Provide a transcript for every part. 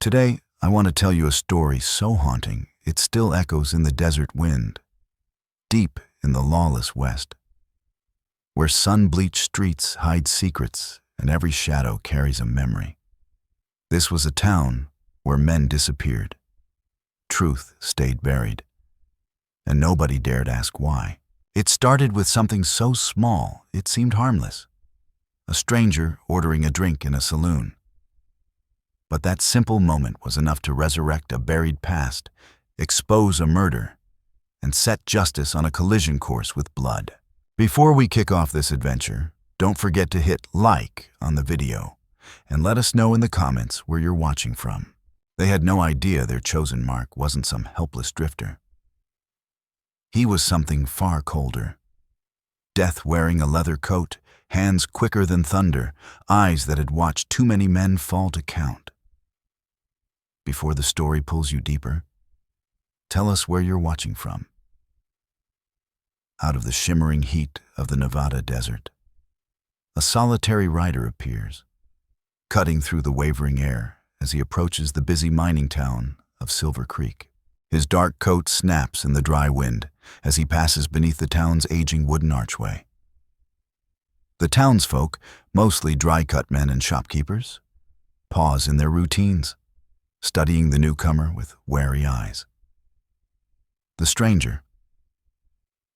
Today, I want to tell you a story so haunting it still echoes in the desert wind, deep in the lawless West, where sun-bleached streets hide secrets and every shadow carries a memory. This was a town where men disappeared, truth stayed buried, and nobody dared ask why. It started with something so small it seemed harmless, a stranger ordering a drink in a saloon. But that simple moment was enough to resurrect a buried past, expose a murder, and set justice on a collision course with blood. Before we kick off this adventure, don't forget to hit like on the video and let us know in the comments where you're watching from. They had no idea their chosen mark wasn't some helpless drifter. He was something far colder. Death wearing a leather coat, hands quicker than thunder, eyes that had watched too many men fall to count. Before the story pulls you deeper, tell us where you're watching from. Out of the shimmering heat of the Nevada desert, a solitary rider appears, cutting through the wavering air as he approaches the busy mining town of Silver Creek. His dark coat snaps in the dry wind as he passes beneath the town's aging wooden archway. The townsfolk, mostly dry-cut men and shopkeepers, pause in their routines, studying the newcomer with wary eyes. The stranger,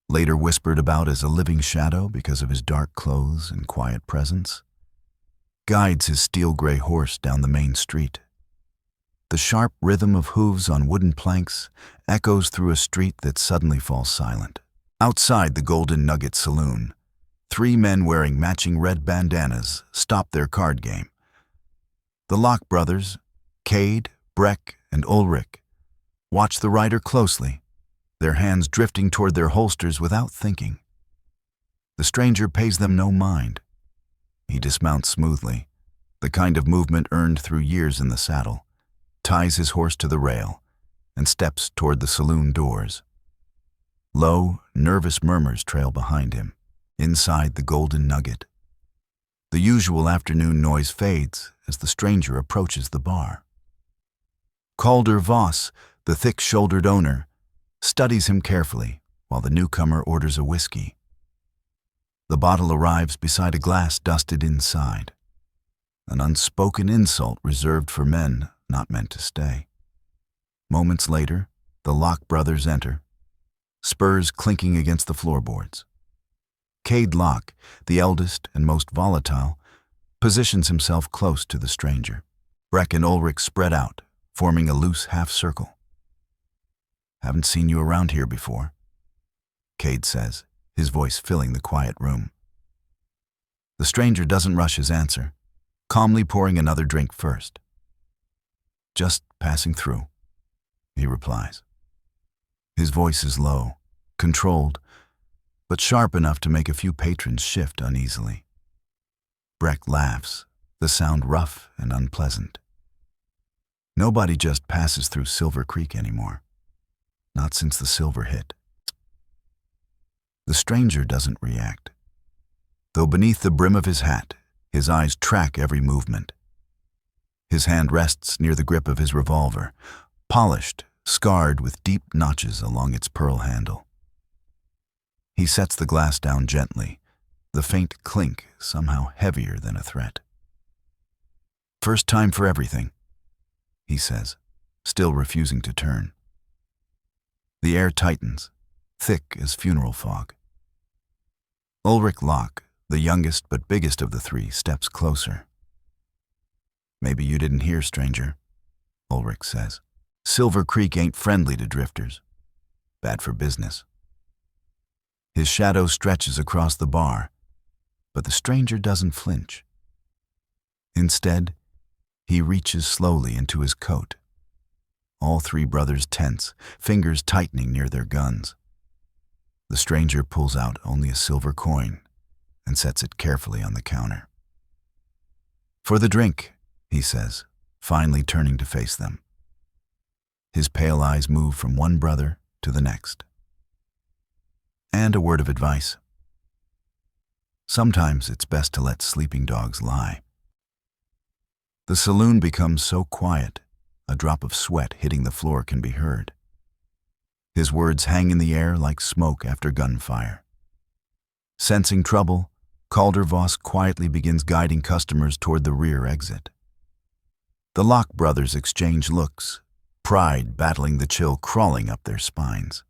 later whispered about as a living shadow because of his dark clothes and quiet presence, guides his steel-gray horse down the main street. The sharp rhythm of hooves on wooden planks echoes through a street that suddenly falls silent. Outside the Golden Nugget Saloon, three men wearing matching red bandanas stop their card game. The Locke brothers, Cade, Breck, and Ulrich, watch the rider closely, their hands drifting toward their holsters without thinking. The stranger pays them no mind. He dismounts smoothly, the kind of movement earned through years in the saddle, ties his horse to the rail, and steps toward the saloon doors. Low, nervous murmurs trail behind him, inside the Golden Nugget. The usual afternoon noise fades as the stranger approaches the bar. Calder Voss, the thick-shouldered owner, studies him carefully while the newcomer orders a whiskey. The bottle arrives beside a glass dusted inside, an unspoken insult reserved for men not meant to stay. Moments later, the Locke brothers enter, spurs clinking against the floorboards. Cade Locke, the eldest and most volatile, positions himself close to the stranger. Breck and Ulrich spread out, forming a loose half-circle. "Haven't seen you around here before," Cade says, his voice filling the quiet room. The stranger doesn't rush his answer, calmly pouring another drink first. "Just passing through," he replies. His voice is low, controlled, but sharp enough to make a few patrons shift uneasily. Breck laughs, the sound rough and unpleasant. Nobody just passes through Silver Creek anymore. Not since the silver hit. The stranger doesn't react, though beneath the brim of his hat, his eyes track every movement. His hand rests near the grip of his revolver, polished, scarred with deep notches along its pearl handle. He sets the glass down gently, the faint clink somehow heavier than a threat. "First time for everything," he says, still refusing to turn. The air tightens, thick as funeral fog. Ulrich Locke, the youngest but biggest of the three, steps closer. "Maybe you didn't hear, stranger," Ulrich says. "Silver Creek ain't friendly to drifters. Bad for business." His shadow stretches across the bar, but the stranger doesn't flinch. Instead, he reaches slowly into his coat. All three brothers tense, fingers tightening near their guns. The stranger pulls out only a silver coin and sets it carefully on the counter. "For the drink," he says, finally turning to face them. His pale eyes move from one brother to the next. And a word of advice. Sometimes it's best to let sleeping dogs lie. The saloon becomes so quiet, A drop of sweat hitting the floor can be heard. His words hang in the air like smoke after gunfire. Sensing trouble, Calder Voss quietly begins guiding customers toward the rear exit. The Locke brothers exchange looks, pride battling the chill crawling up their spines.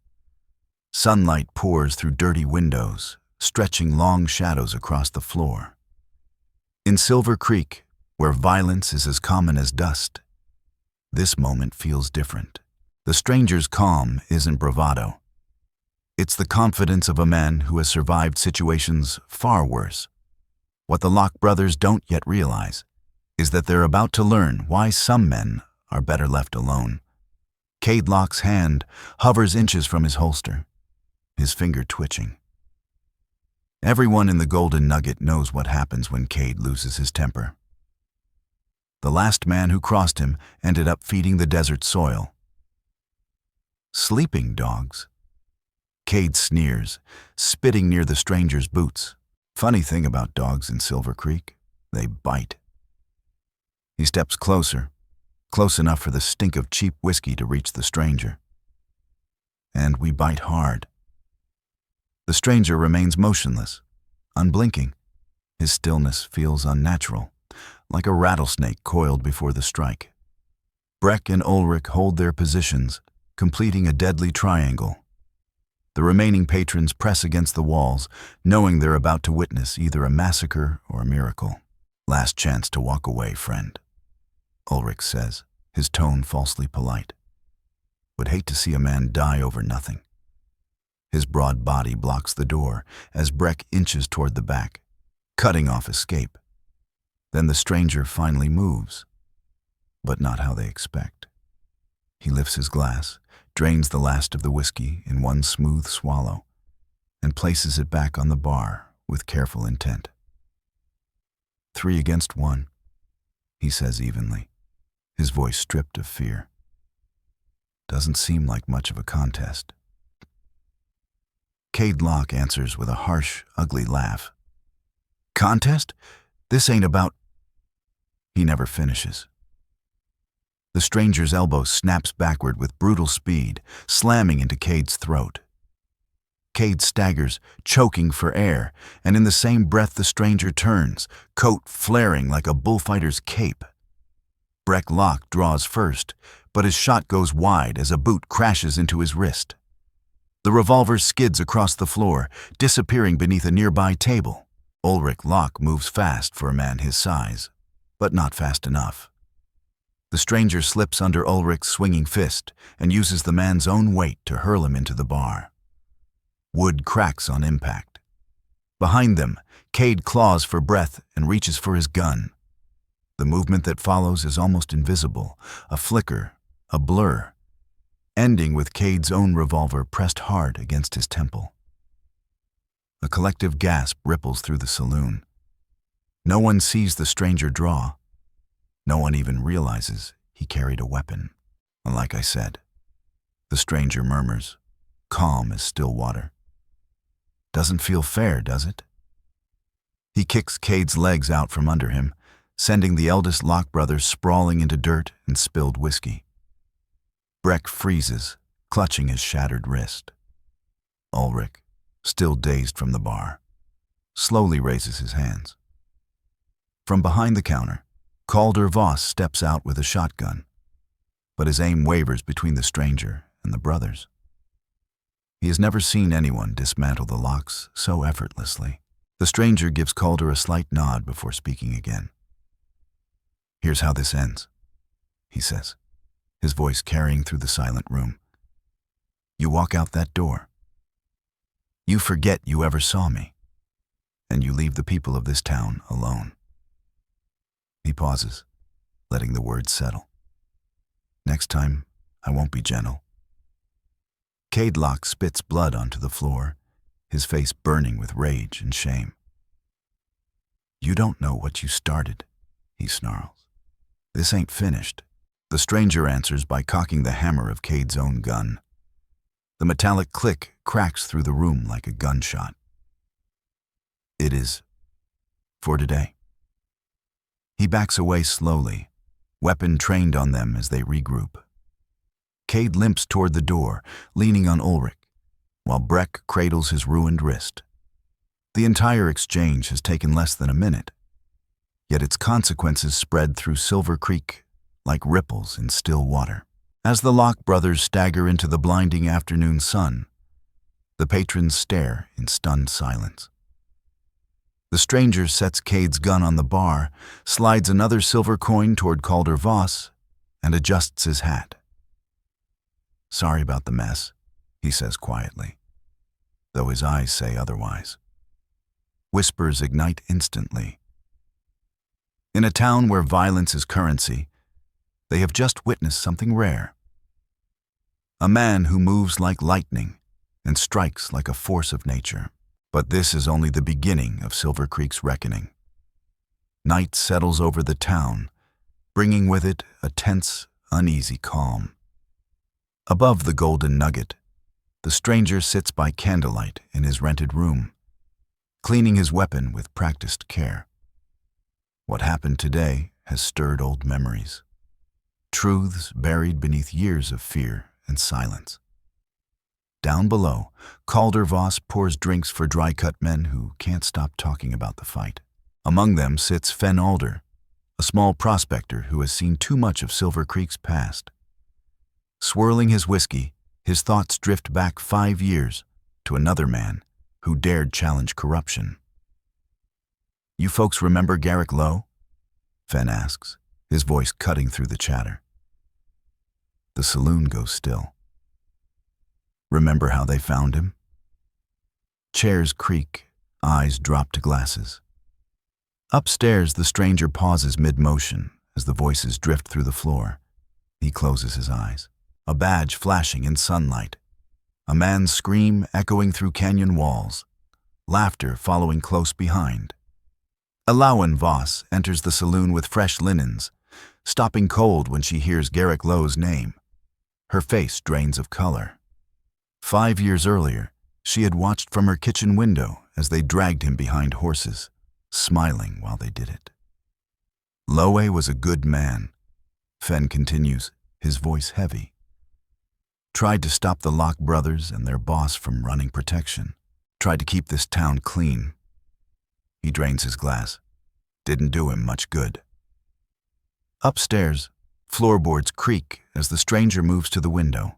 Sunlight pours through dirty windows, stretching long shadows across the floor. In Silver Creek, where violence is as common as dust, this moment feels different. The stranger's calm isn't bravado. It's the confidence of a man who has survived situations far worse. What the Locke brothers don't yet realize is that they're about to learn why some men are better left alone. Cade Locke's hand hovers inches from his holster, his finger twitching. Everyone in the Golden Nugget knows what happens when Cade loses his temper. The last man who crossed him ended up feeding the desert soil. Sleeping dogs. Cade sneers, spitting near the stranger's boots. Funny thing about dogs in Silver Creek, they bite. He steps closer, close enough for the stink of cheap whiskey to reach the stranger. And we bite hard. The stranger remains motionless, unblinking. His stillness feels unnatural, like a rattlesnake coiled before the strike. Breck and Ulrich hold their positions, completing a deadly triangle. The remaining patrons press against the walls, knowing they're about to witness either a massacre or a miracle. Last chance to walk away, friend, Ulrich says, his tone falsely polite. Would hate to see a man die over nothing. His broad body blocks the door as Breck inches toward the back, cutting off escape. Then the stranger finally moves, but not how they expect. He lifts his glass, drains the last of the whiskey in one smooth swallow, and places it back on the bar with careful intent. 3 against 1, he says evenly, his voice stripped of fear. Doesn't seem like much of a contest. Cade Locke answers with a harsh, ugly laugh. Contest? This ain't about... He never finishes. The stranger's elbow snaps backward with brutal speed, slamming into Cade's throat. Cade staggers, choking for air, and in the same breath the stranger turns, coat flaring like a bullfighter's cape. Breck Locke draws first, but his shot goes wide as a boot crashes into his wrist. The revolver skids across the floor, disappearing beneath a nearby table. Ulrich Locke moves fast for a man his size, but not fast enough. The stranger slips under Ulrich's swinging fist and uses the man's own weight to hurl him into the bar. Wood cracks on impact. Behind them, Cade claws for breath and reaches for his gun. The movement that follows is almost invisible, a flicker, a blur, ending with Cade's own revolver pressed hard against his temple. A collective gasp ripples through the saloon. No one sees the stranger draw. No one even realizes he carried a weapon. Like I said, the stranger murmurs, calm as still water. Doesn't feel fair, does it? He kicks Cade's legs out from under him, sending the eldest Locke brother sprawling into dirt and spilled whiskey. Breck freezes, clutching his shattered wrist. Ulrich, still dazed from the bar, slowly raises his hands. From behind the counter, Calder Voss steps out with a shotgun, but his aim wavers between the stranger and the brothers. He has never seen anyone dismantle the Locks so effortlessly. The stranger gives Calder a slight nod before speaking again. Here's how this ends, he says, his voice carrying through the silent room. You walk out that door. You forget you ever saw me, and you leave the people of this town alone. He pauses, letting the words settle. Next time, I won't be gentle. Cade Locke spits blood onto the floor, his face burning with rage and shame. You don't know what you started, he snarls. This ain't finished. The stranger answers by cocking the hammer of Cade's own gun. The metallic click cracks through the room like a gunshot. It is for today. He backs away slowly, weapon trained on them as they regroup. Cade limps toward the door, leaning on Ulrich, while Breck cradles his ruined wrist. The entire exchange has taken less than a minute, yet its consequences spread through Silver Creek like ripples in still water. As the Locke brothers stagger into the blinding afternoon sun, the patrons stare in stunned silence. The stranger sets Cade's gun on the bar, slides another silver coin toward Calder Voss, and adjusts his hat. "Sorry about the mess," he says quietly, though his eyes say otherwise. Whispers ignite instantly. In a town where violence is currency, they have just witnessed something rare. A man who moves like lightning and strikes like a force of nature. But this is only the beginning of Silver Creek's reckoning. Night settles over the town, bringing with it a tense, uneasy calm. Above the Golden Nugget, the stranger sits by candlelight in his rented room, cleaning his weapon with practiced care. What happened today has stirred old memories, truths buried beneath years of fear and silence. Down below, Calder Voss pours drinks for dry-cut men who can't stop talking about the fight. Among them sits Fen Alder, a small prospector who has seen too much of Silver Creek's past. Swirling his whiskey, his thoughts drift back 5 years to another man who dared challenge corruption. "You folks remember Garrick Lowe?" Fen asks, his voice cutting through the chatter. The saloon goes still. "Remember how they found him?" Chairs creak, eyes drop to glasses. Upstairs, the stranger pauses mid-motion as the voices drift through the floor. He closes his eyes. A badge flashing in sunlight. A man's scream echoing through canyon walls. Laughter following close behind. Alawan Voss enters the saloon with fresh linens, stopping cold when she hears Garrick Lowe's name. Her face drains of color. 5 years earlier, she had watched from her kitchen window as they dragged him behind horses, smiling while they did it. "Lowe was a good man," Fen continues, his voice heavy. "Tried to stop the Locke brothers and their boss from running protection. Tried to keep this town clean." He drains his glass. "Didn't do him much good." Upstairs, floorboards creak as the stranger moves to the window.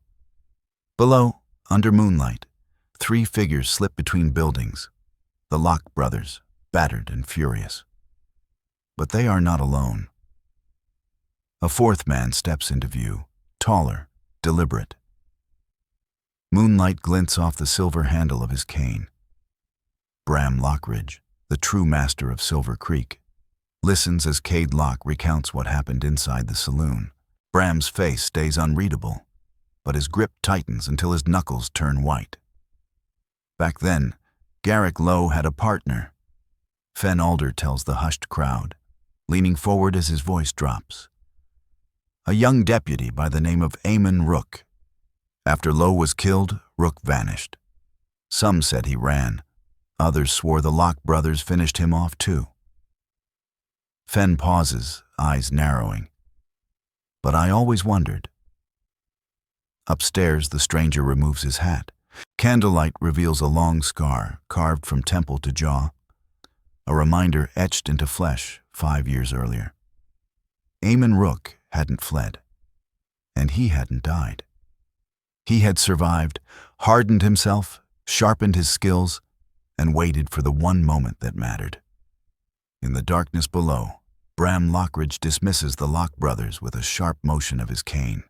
Below, under moonlight, 3 figures slip between buildings, the Locke brothers, battered and furious. But they are not alone. A 4th man steps into view, taller, deliberate. Moonlight glints off the silver handle of his cane. Bram Lockridge, the true master of Silver Creek, listens as Cade Locke recounts what happened inside the saloon. Bram's face stays unreadable, but his grip tightens until his knuckles turn white. Back then, Garrick Lowe had a partner. Fen Alder tells the hushed crowd, leaning forward as his voice drops. A young deputy by the name of Eamon Rook. After Lowe was killed, Rook vanished. Some said he ran. Others swore the Locke brothers finished him off too. Fen pauses, eyes narrowing. But I always wondered. Upstairs, the stranger removes his hat. Candlelight reveals a long scar carved from temple to jaw, a reminder etched into flesh 5 years earlier. Eamon Rook hadn't fled, and he hadn't died. He had survived, hardened himself, sharpened his skills, and waited for the one moment that mattered. In the darkness below, Bram Lockridge dismisses the Locke brothers with a sharp motion of his cane.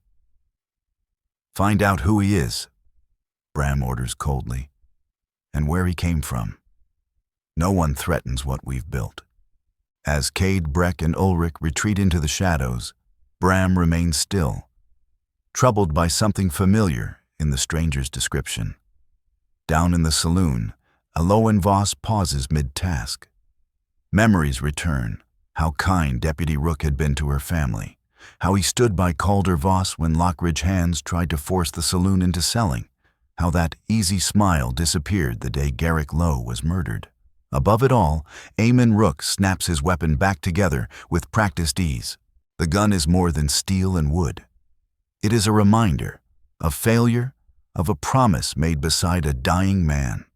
"Find out who he is," Bram orders coldly, "and where he came from. No one threatens what we've built." As Cade, Breck, and Ulrich retreat into the shadows, Bram remains still, troubled by something familiar in the stranger's description. Down in the saloon, Alawan Voss pauses mid-task. Memories return, how kind Deputy Rook had been to her family, how he stood by Calder Voss when Lockridge hands tried to force the saloon into selling, how that easy smile disappeared the day Garrick Lowe was murdered. Above it all, Eamon Rook snaps his weapon back together with practiced ease. The gun is more than steel and wood. It is a reminder of failure, of a promise made beside a dying man.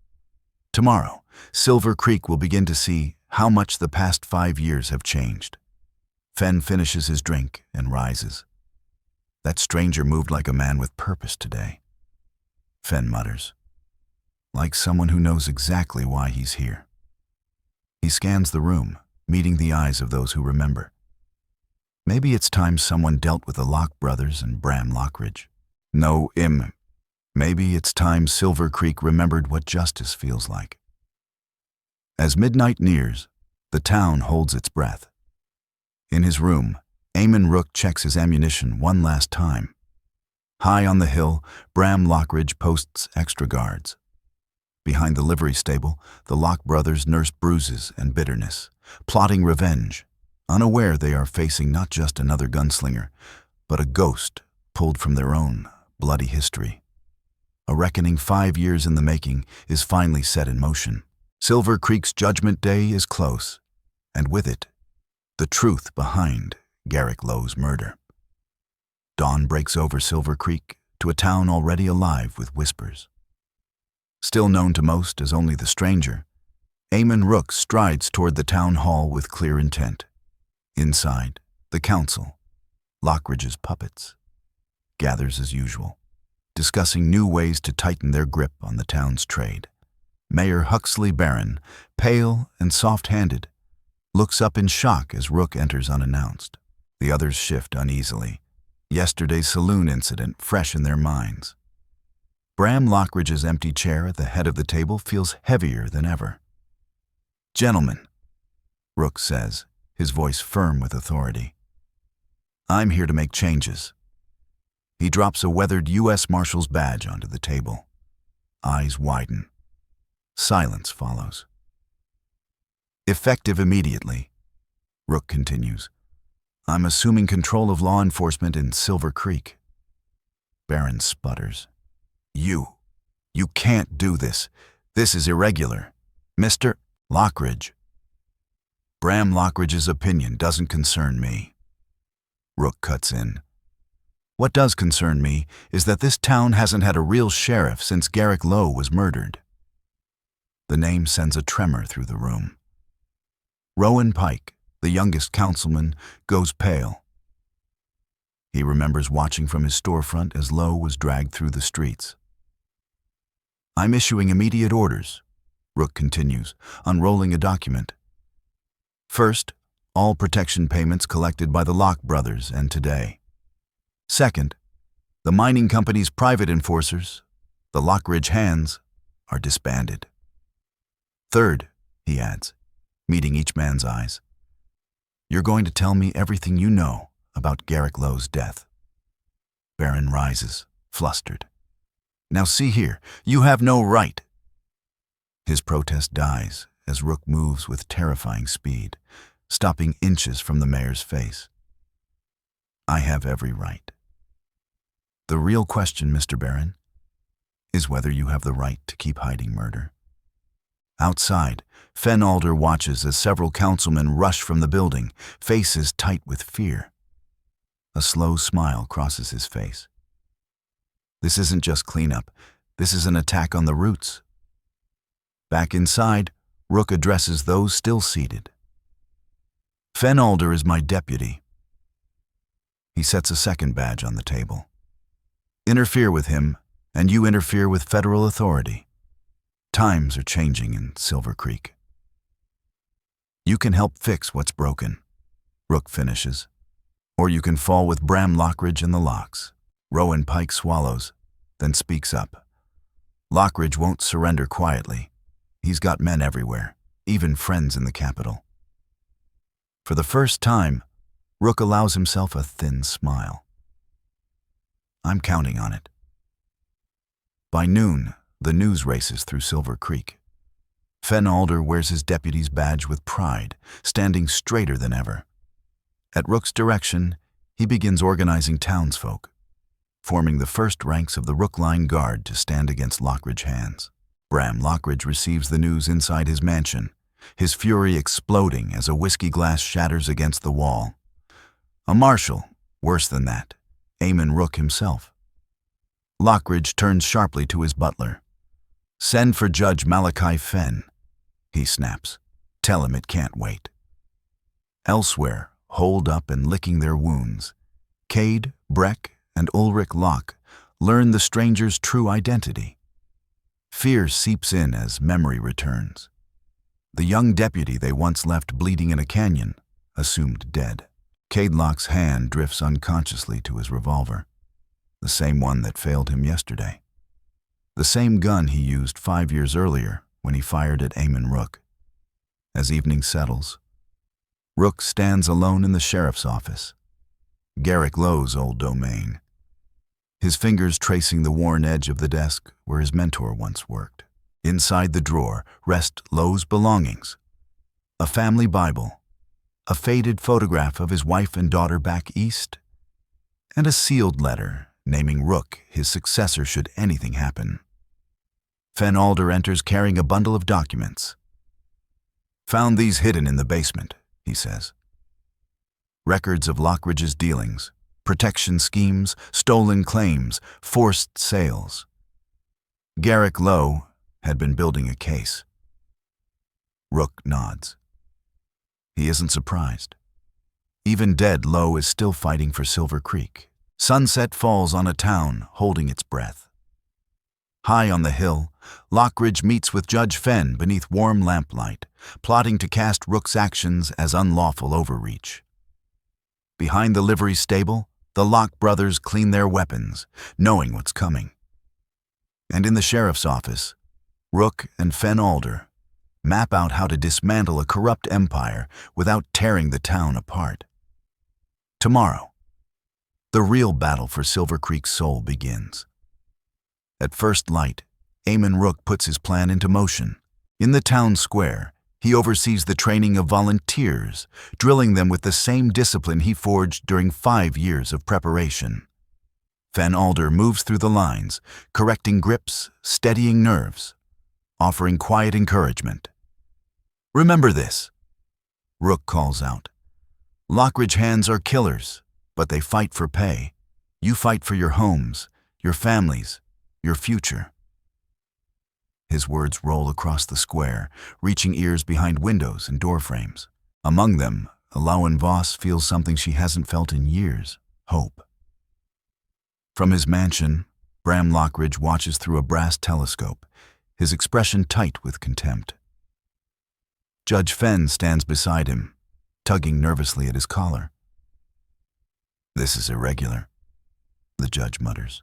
Tomorrow, Silver Creek will begin to see how much the past 5 years have changed. Fen finishes his drink and rises. That stranger moved like a man with purpose today. Fen mutters, like someone who knows exactly why he's here. He scans the room, meeting the eyes of those who remember. Maybe it's time someone dealt with the Locke brothers and Bram Lockridge. No, maybe it's time Silver Creek remembered what justice feels like. As midnight nears, the town holds its breath. In his room, Eamon Rook checks his ammunition one last time. High on the hill, Bram Lockridge posts extra guards. Behind the livery stable, the Locke brothers nurse bruises and bitterness, plotting revenge, unaware they are facing not just another gunslinger, but a ghost pulled from their own bloody history. A reckoning 5 years in the making is finally set in motion. Silver Creek's Judgment Day is close, and with it, the truth behind Garrick Lowe's murder. Dawn breaks over Silver Creek to a town already alive with whispers. Still known to most as only the stranger, Eamon Rook strides toward the town hall with clear intent. Inside, the council, Lockridge's puppets, gathers as usual, discussing new ways to tighten their grip on the town's trade. Mayor Huxley Barron, pale and soft-handed, looks up in shock as Rook enters unannounced. The others shift uneasily, yesterday's saloon incident fresh in their minds. Bram Lockridge's empty chair at the head of the table feels heavier than ever. "Gentlemen," Rook says, his voice firm with authority, "I'm here to make changes." He drops a weathered U.S. Marshal's badge onto the table. Eyes widen. Silence follows. "Effective immediately," Rook continues. "I'm assuming control of law enforcement in Silver Creek." Barron sputters. You can't do this. This is irregular. Mr. Lockridge." "Bram Lockridge's opinion doesn't concern me." Rook cuts in. "What does concern me is that this town hasn't had a real sheriff since Garrick Lowe was murdered." The name sends a tremor through the room. Rowan Pike, the youngest councilman, goes pale. He remembers watching from his storefront as Lowe was dragged through the streets. "I'm issuing immediate orders," Rook continues, unrolling a document. "First, all protection payments collected by the Locke brothers and today. Second, the mining company's private enforcers, the Lockridge Hands, are disbanded. Third," he adds, meeting each man's eyes, "you're going to tell me everything you know about Garrick Lowe's death." Barron rises, flustered. "Now see here, you have no right." His protest dies as Rook moves with terrifying speed, stopping inches from the mayor's face. "I have every right. The real question, Mr. Barron, is whether you have the right to keep hiding murder." Outside, Fen Alder watches as several councilmen rush from the building, faces tight with fear. A slow smile crosses his face. This isn't just cleanup. This is an attack on the roots. Back inside, Rook addresses those still seated. "Fen Alder is my deputy." He sets a second badge on the table. "Interfere with him, and you interfere with federal authority. Times are changing in Silver Creek. You can help fix what's broken," Rook finishes, "or you can fall with Bram Lockridge and the Locks." Rowan Pike swallows, then speaks up. "Lockridge won't surrender quietly. He's got men everywhere, even friends in the capital." For the first time, Rook allows himself a thin smile. "I'm counting on it." By noon, the news races through Silver Creek. Fen Alder wears his deputy's badge with pride, standing straighter than ever. At Rook's direction, he begins organizing townsfolk, forming the first ranks of the Rook Line Guard to stand against Lockridge Hands. Bram Lockridge receives the news inside his mansion, his fury exploding as a whiskey glass shatters against the wall. A marshal, worse than that, Eamon Rook himself. Lockridge turns sharply to his butler. "Send for Judge Malachi Fenn," he snaps. "Tell him it can't wait." Elsewhere, holed up and licking their wounds, Cade, Breck, and Ulrich Locke learn the stranger's true identity. Fear seeps in as memory returns. The young deputy they once left bleeding in a canyon, assumed dead. Cade Locke's hand drifts unconsciously to his revolver, the same one that failed him yesterday. The same gun he used 5 years earlier when he fired at Eamon Rook. As evening settles, Rook stands alone in the sheriff's office, Garrick Lowe's old domain, his fingers tracing the worn edge of the desk where his mentor once worked. Inside the drawer rest Lowe's belongings: a family Bible, a faded photograph of his wife and daughter back east, and a sealed letter naming Rook his successor should anything happen. Fenn Alder enters carrying a bundle of documents. "Found these hidden in the basement," he says. Records of Lockridge's dealings, protection schemes, stolen claims, forced sales. Garrick Lowe had been building a case. Rook nods. He isn't surprised. Even dead, Lowe is still fighting for Silver Creek. Sunset falls on a town holding its breath. High on the hill, Lockridge meets with Judge Fenn beneath warm lamplight, plotting to cast Rook's actions as unlawful overreach. Behind the livery stable, the Locke brothers clean their weapons, knowing what's coming. And in the sheriff's office, Rook and Fenn Alder map out how to dismantle a corrupt empire without tearing the town apart. Tomorrow, the real battle for Silver Creek's soul begins. At first light, Eamon Rook puts his plan into motion. In the town square, he oversees the training of volunteers, drilling them with the same discipline he forged during 5 years of preparation. Fenn Alder moves through the lines, correcting grips, steadying nerves, offering quiet encouragement. "Remember this," Rook calls out. "Lockridge hands are killers, but they fight for pay. You fight for your homes, your families, your future." His words roll across the square, reaching ears behind windows and door frames. Among them, Lawman Voss feels something she hasn't felt in years: hope. From his mansion, Bram Lockridge watches through a brass telescope, his expression tight with contempt. Judge Fenn stands beside him, tugging nervously at his collar. "This is irregular," the judge mutters.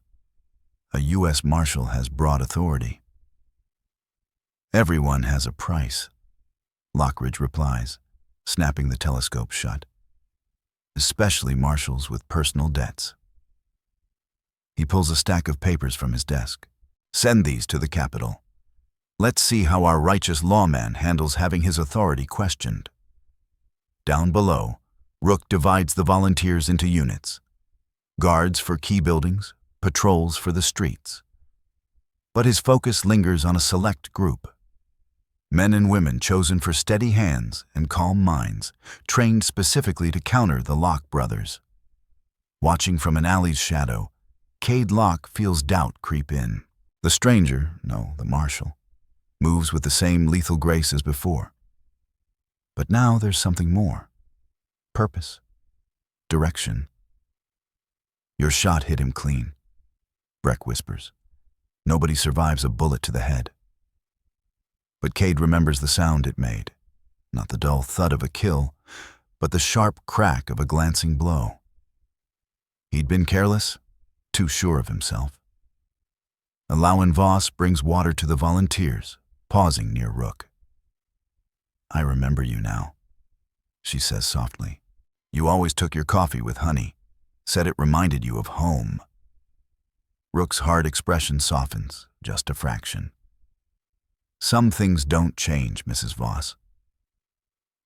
"A U.S. Marshal has broad authority." "Everyone has a price," Lockridge replies, snapping the telescope shut. "Especially marshals with personal debts." He pulls a stack of papers from his desk. "Send these to the Capitol. Let's see how our righteous lawman handles having his authority questioned." Down below, Rook divides the volunteers into units: guards for key buildings, patrols for the streets. But his focus lingers on a select group: men and women chosen for steady hands and calm minds, trained specifically to counter the Locke brothers. Watching from an alley's shadow, Cade Locke feels doubt creep in. The stranger, no, the marshal, moves with the same lethal grace as before. But now there's something more: purpose, direction. "Your shot hit him clean," Breck whispers. "Nobody survives a bullet to the head." But Cade remembers the sound it made, not the dull thud of a kill, but the sharp crack of a glancing blow. He'd been careless, too sure of himself. Lawman Voss brings water to the volunteers, pausing near Rook. "I remember you now," she says softly. "You always took your coffee with honey, said it reminded you of home." Rook's hard expression softens, just a fraction. "Some things don't change, Mrs. Voss."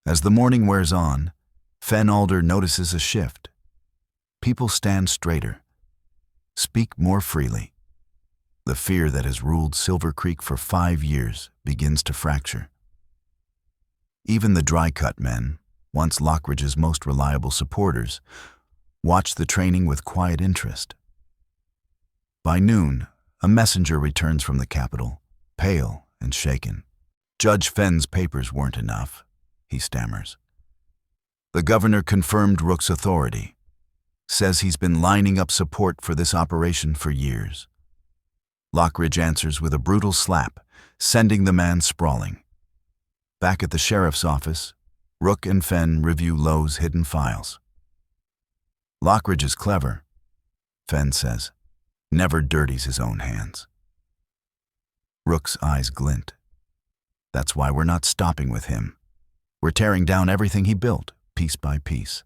As the morning wears on, Fenn Alder notices a shift. People stand straighter, speak more freely. The fear that has ruled Silver Creek for 5 years begins to fracture. Even the dry-cut men, once Lockridge's most reliable supporters, watch the training with quiet interest. By noon, a messenger returns from the capital, pale and shaken. Judge Fenn's papers weren't enough, he stammers. The governor confirmed Rook's authority, says he's been lining up support for this operation for years. Lockridge answers with a brutal slap, sending the man sprawling. Back at the sheriff's office, Rook and Fenn review Lowe's hidden files. Lockridge is clever, Fenn says, never dirties his own hands. Rook's eyes glint. That's why we're not stopping with him. We're tearing down everything he built, piece by piece.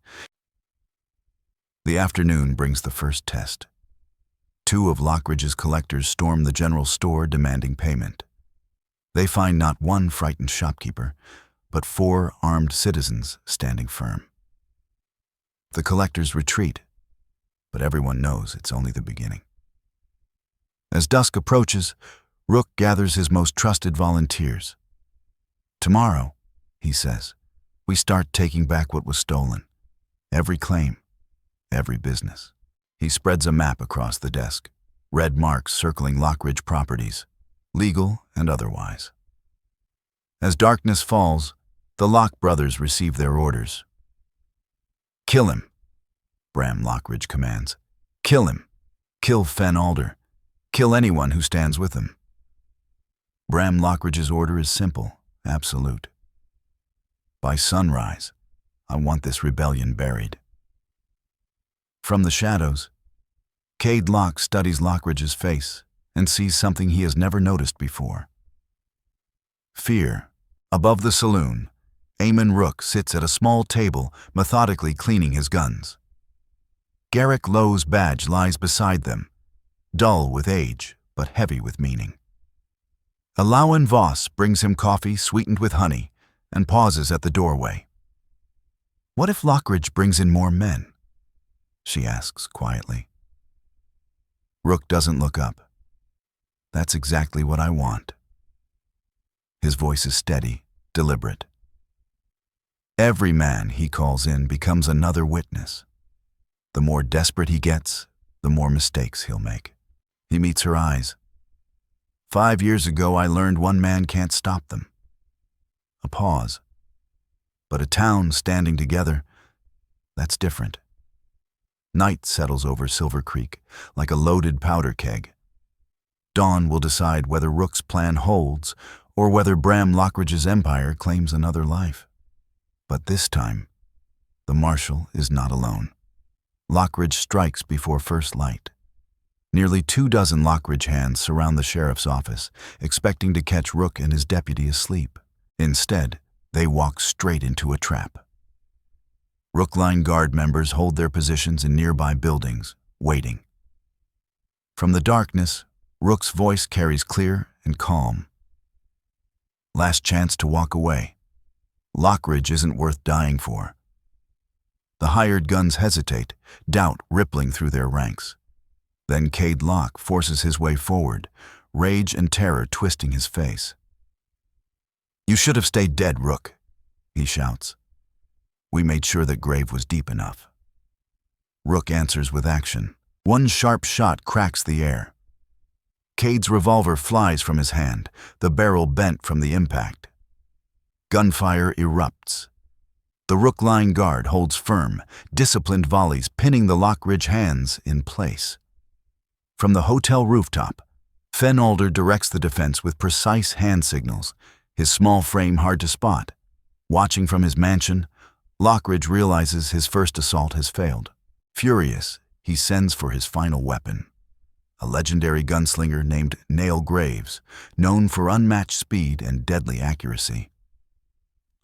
The afternoon brings the first test. 2 of Lockridge's collectors storm the general store demanding payment. They find not one frightened shopkeeper, but 4 armed citizens standing firm. The collectors retreat, but everyone knows it's only the beginning. As dusk approaches, Rook gathers his most trusted volunteers. Tomorrow, he says, we start taking back what was stolen. Every claim, every business. He spreads a map across the desk, red marks circling Lockridge properties, legal and otherwise. As darkness falls, the Lock brothers receive their orders. Kill him, Bram Lockridge commands. Kill him. Kill Fenn Alder. Kill anyone who stands with him. Bram Lockridge's order is simple, absolute. By sunrise, I want this rebellion buried. From the shadows, Cade Locke studies Lockridge's face and sees something he has never noticed before. Fear. Above the saloon, Eamon Rook sits at a small table, methodically cleaning his guns. Garrick Lowe's badge lies beside them, dull with age, but heavy with meaning. Lawman Voss brings him coffee sweetened with honey and pauses at the doorway. What if Lockridge brings in more men? She asks quietly. Rook doesn't look up. That's exactly what I want. His voice is steady, deliberate. Every man he calls in becomes another witness. The more desperate he gets, the more mistakes he'll make. He meets her eyes. 5 years ago, I learned one man can't stop them. A pause. But a town standing together, that's different. Night settles over Silver Creek like a loaded powder keg. Dawn will decide whether Rook's plan holds or whether Bram Lockridge's empire claims another life. But this time, the marshal is not alone. Lockridge strikes before first light. Nearly 24 Lockridge hands surround the sheriff's office, expecting to catch Rook and his deputy asleep. Instead, they walk straight into a trap. Rookline Guard members hold their positions in nearby buildings, waiting. From the darkness, Rook's voice carries clear and calm. Last chance to walk away. Lockridge isn't worth dying for. The hired guns hesitate, doubt rippling through their ranks. Then Cade Locke forces his way forward, rage and terror twisting his face. You should have stayed dead, Rook, he shouts. We made sure that grave was deep enough. Rook answers with action. One sharp shot cracks the air. Cade's revolver flies from his hand, the barrel bent from the impact. Gunfire erupts. The Rookline Guard holds firm, disciplined volleys pinning the Lockridge hands in place. From the hotel rooftop, Fenn Alder directs the defense with precise hand signals, his small frame hard to spot. Watching from his mansion, Lockridge realizes his first assault has failed. Furious, he sends for his final weapon, a legendary gunslinger named Nail Graves, known for unmatched speed and deadly accuracy.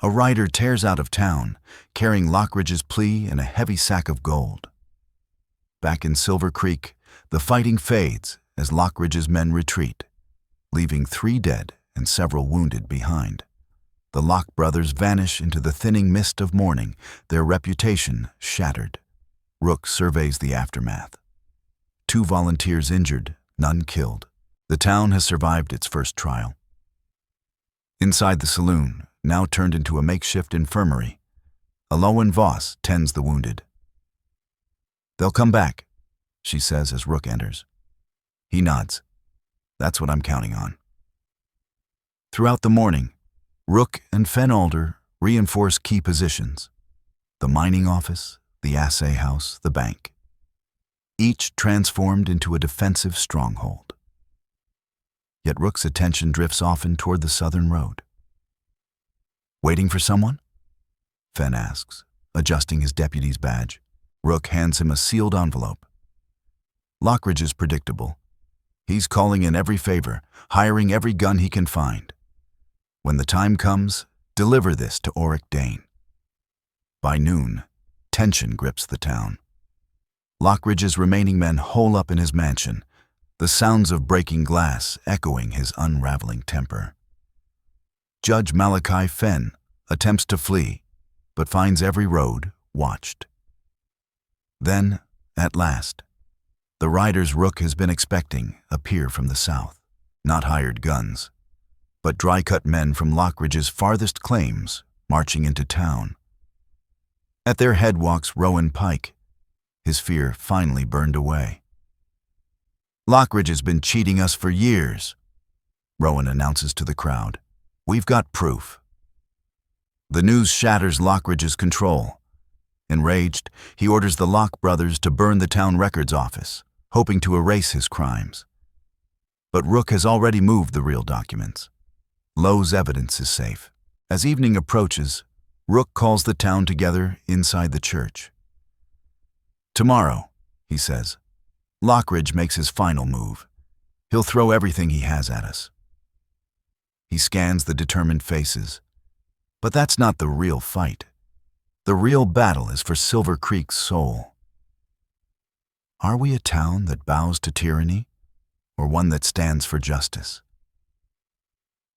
A rider tears out of town, carrying Lockridge's plea and a heavy sack of gold. Back in Silver Creek, the fighting fades as Lockridge's men retreat, leaving 3 dead and several wounded behind. The Locke brothers vanish into the thinning mist of morning, their reputation shattered. Rook surveys the aftermath. 2 volunteers injured, none killed. The town has survived its first trial. Inside the saloon, now turned into a makeshift infirmary, Lawman Voss tends the wounded. "They'll come back," she says as Rook enters. He nods. "That's what I'm counting on." Throughout the morning, Rook and Fenalder reinforce key positions: the mining office, the assay house, the bank, each transformed into a defensive stronghold. Yet Rook's attention drifts often toward the southern road. "Waiting for someone?" Fen asks, adjusting his deputy's badge. Rook hands him a sealed envelope. Lockridge is predictable. He's calling in every favor, hiring every gun he can find. When the time comes, deliver this to Auric Dane. By noon, tension grips the town. Lockridge's remaining men hole up in his mansion, the sounds of breaking glass echoing his unraveling temper. Judge Malachi Fen attempts to flee, but finds every road watched. Then, at last, the riders Rook has been expecting appear from the south. Not hired guns, but dry-cut men from Lockridge's farthest claims marching into town. At their head walks Rowan Pike, his fear finally burned away. "Lockridge has been cheating us for years," Rowan announces to the crowd. "We've got proof." The news shatters Lockridge's control. Enraged, he orders the Locke brothers to burn the town records office, hoping to erase his crimes. But Rook has already moved the real documents. Lowe's evidence is safe. As evening approaches, Rook calls the town together inside the church. "Tomorrow," he says, "Lockridge makes his final move. He'll throw everything he has at us." He scans the determined faces. But that's not the real fight. The real battle is for Silver Creek's soul. Are we a town that bows to tyranny, or one that stands for justice?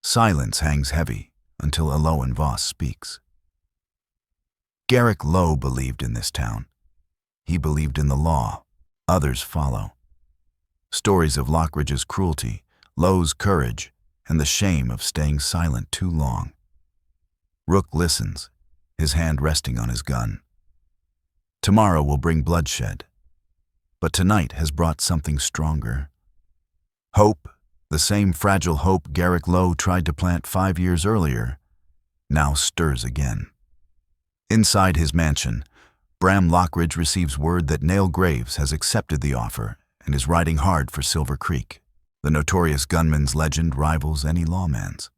Silence hangs heavy until Eloan Voss speaks. Garrick Lowe believed in this town. He believed in the law. Others follow. Stories of Lockridge's cruelty, Lowe's courage, and the shame of staying silent too long. Rook listens, his hand resting on his gun. Tomorrow will bring bloodshed, but tonight has brought something stronger. Hope, the same fragile hope Garrick Lowe tried to plant 5 years earlier, now stirs again. Inside his mansion, Bram Lockridge receives word that Nail Graves has accepted the offer and is riding hard for Silver Creek. The notorious gunman's legend rivals any lawman's.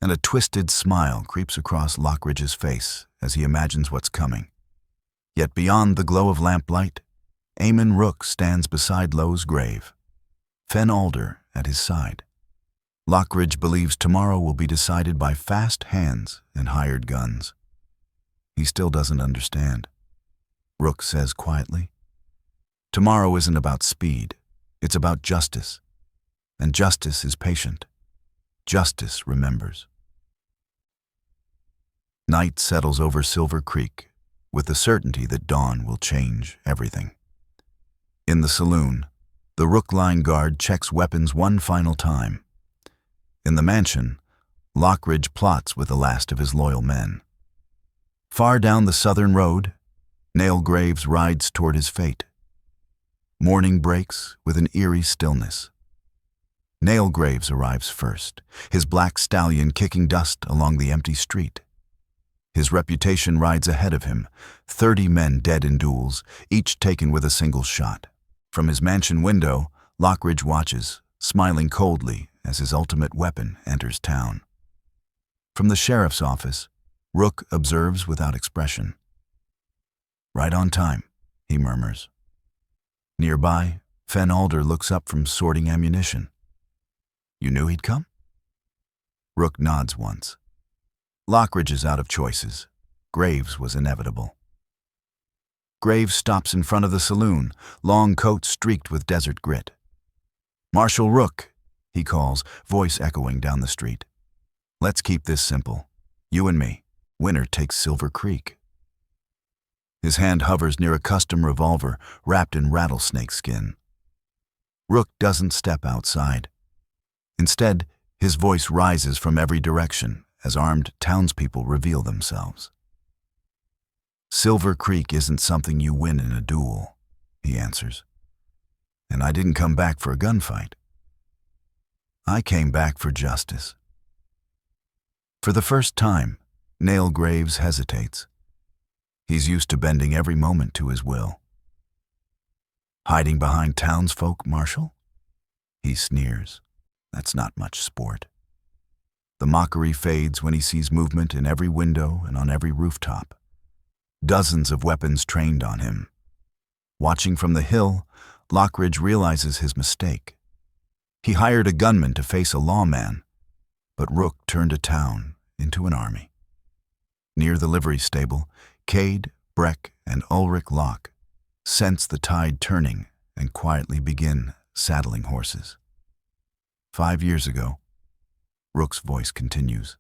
And a twisted smile creeps across Lockridge's face as he imagines what's coming. Yet beyond the glow of lamplight, Eamon Rook stands beside Lowe's grave, Fen Alder at his side. Lockridge believes tomorrow will be decided by fast hands and hired guns. He still doesn't understand. Rook says quietly, "Tomorrow isn't about speed, it's about justice. And justice is patient. Justice remembers." Night settles over Silver Creek, with the certainty that dawn will change everything. In the saloon, the Rook line guard checks weapons one final time. In the mansion, Lockridge plots with the last of his loyal men. Far down the southern road, Nail Graves rides toward his fate. Morning breaks with an eerie stillness. Nail Graves arrives first, his black stallion kicking dust along the empty street. His reputation rides ahead of him, 30 men dead in duels, each taken with a single shot. From his mansion window, Lockridge watches, smiling coldly as his ultimate weapon enters town. From the sheriff's office, Rook observes without expression. "Right on time," he murmurs. Nearby, Fen Alder looks up from sorting ammunition. "You knew he'd come?" Rook nods once. Lockridge is out of choices. Graves was inevitable. Graves stops in front of the saloon, long coat streaked with desert grit. "Marshal Rook," he calls, voice echoing down the street. "Let's keep this simple. You and me. Winner takes Silver Creek." His hand hovers near a custom revolver wrapped in rattlesnake skin. Rook doesn't step outside. Instead, his voice rises from every direction as armed townspeople reveal themselves. Silver Creek isn't something you win in a duel. he answers. And I didn't come back for a gunfight. I came back for justice. For the first time, Nail Graves hesitates. He's used to bending every moment to his will. Hiding behind townsfolk, Marshal? He sneers. That's not much sport. The mockery fades when he sees movement in every window and on every rooftop. Dozens of weapons trained on him. Watching from the hill, Lockridge realizes his mistake. He hired a gunman to face a lawman, but Rook turned a town into an army. Near the livery stable, Cade, Breck, and Ulrich Locke sense the tide turning and quietly begin saddling horses. 5 years ago, Rook's voice continues.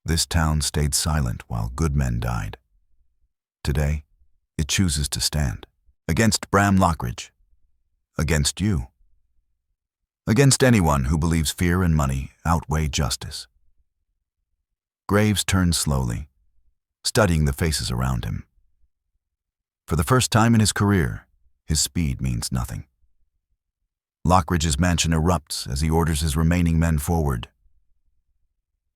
This town stayed silent while good men died. Today, it chooses to stand. Against Bram Lockridge. Against you. Against anyone who believes fear and money outweigh justice. Graves turns slowly, studying the faces around him. For the first time in his career, his speed means nothing. Lockridge's mansion erupts as he orders his remaining men forward.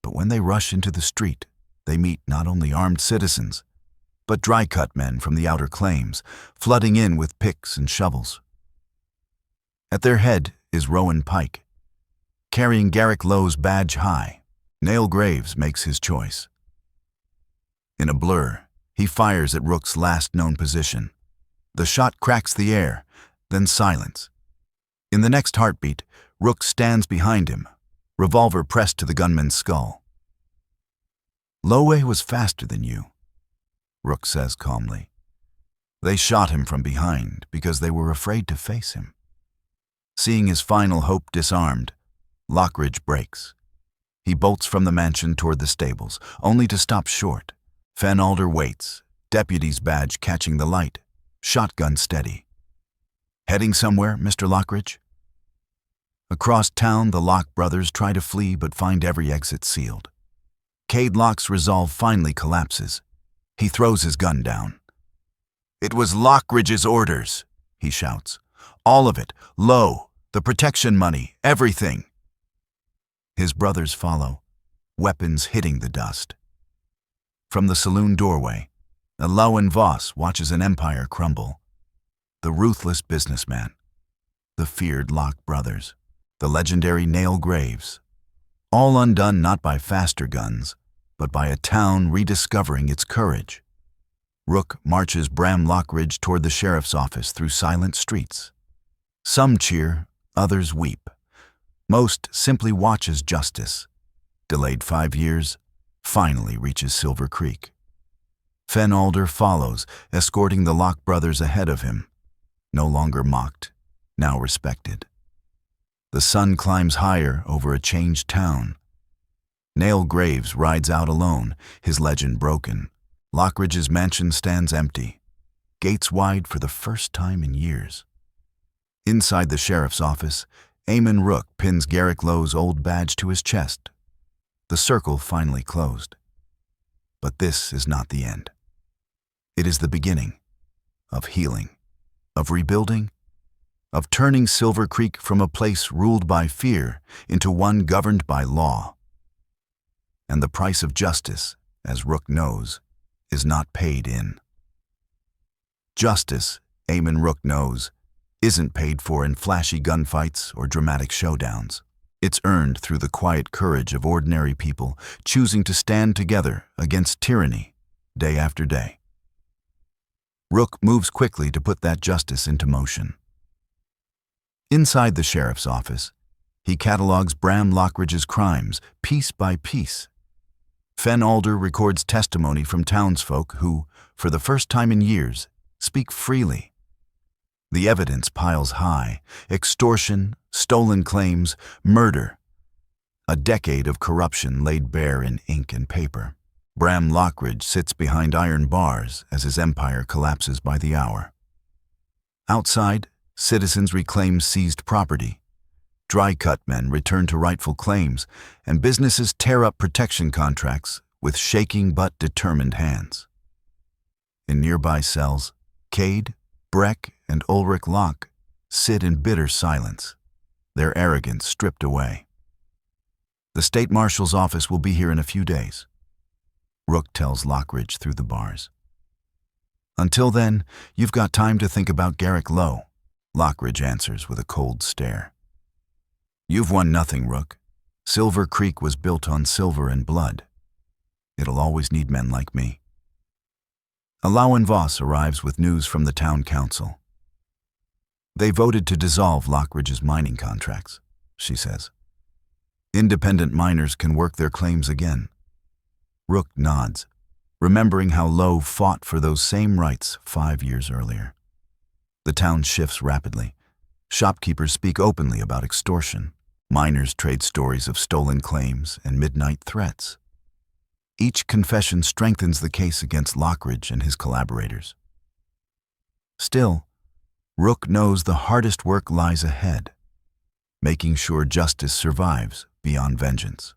But when they rush into the street, they meet not only armed citizens, but dry-cut men from the outer claims, flooding in with picks and shovels. At their head is Rowan Pike, carrying Garrick Lowe's badge high. Nail Graves makes his choice. In a blur, he fires at Rook's last known position. The shot cracks the air, then silence. In the next heartbeat, Rook stands behind him, revolver pressed to the gunman's skull. Lowe was faster than you, Rook says calmly. They shot him from behind because they were afraid to face him. Seeing his final hope disarmed, Lockridge breaks. He bolts from the mansion toward the stables, only to stop short. Fenalder waits, deputy's badge catching the light, shotgun steady. Heading somewhere, Mr. Lockridge? Across town, the Locke brothers try to flee but find every exit sealed. Cade Locke's resolve finally collapses. He throws his gun down. It was Lockridge's orders, he shouts. All of it, Lowe, the protection money, everything. His brothers follow, weapons hitting the dust. From the saloon doorway, Lowen Voss watches an empire crumble. The ruthless businessman, the feared Locke brothers, the legendary Nail Graves, all undone not by faster guns, but by a town rediscovering its courage. Rook marches Bram Lockridge toward the sheriff's office through silent streets. Some cheer, others weep. Most simply watch as justice, delayed 5 years, finally reaches Silver Creek. Fenalder follows, escorting the Locke brothers ahead of him. No longer mocked, now respected. The sun climbs higher over a changed town. Nail Graves rides out alone, his legend broken. Lockridge's mansion stands empty, gates wide for the first time in years. Inside the sheriff's office, Eamon Rook pins Garrick Lowe's old badge to his chest. The circle finally closed. But this is not the end. It is the beginning of healing, of rebuilding, of turning Silver Creek from a place ruled by fear into one governed by law. And the price of justice, as Rook knows, is not paid in. Justice, Eamon Rook knows, isn't paid for in flashy gunfights or dramatic showdowns. It's earned through the quiet courage of ordinary people choosing to stand together against tyranny day after day. Rook moves quickly to put that justice into motion. Inside the sheriff's office, he catalogs Bram Lockridge's crimes piece by piece. Fenalder records testimony from townsfolk who, for the first time in years, speak freely. The evidence piles high: extortion, stolen claims, murder. A decade of corruption laid bare in ink and paper. Bram Lockridge sits behind iron bars as his empire collapses by the hour. Outside, citizens reclaim seized property. Dry-cut men return to rightful claims, and businesses tear up protection contracts with shaking but determined hands. In nearby cells, Cade, Breck, and Ulrich Locke sit in bitter silence, their arrogance stripped away. The state marshal's office will be here in a few days, Rook tells Lockridge through the bars. Until then, you've got time to think about Garrick Lowe, Lockridge answers with a cold stare. You've won nothing, Rook. Silver Creek was built on silver and blood. It'll always need men like me. Lawman Voss arrives with news from the town council. They voted to dissolve Lockridge's mining contracts, she says. Independent miners can work their claims again. Rook nods, remembering how Lowe fought for those same rights 5 years earlier. The town shifts rapidly. Shopkeepers speak openly about extortion. Miners trade stories of stolen claims and midnight threats. Each confession strengthens the case against Lockridge and his collaborators. Still, Rook knows the hardest work lies ahead, making sure justice survives beyond vengeance.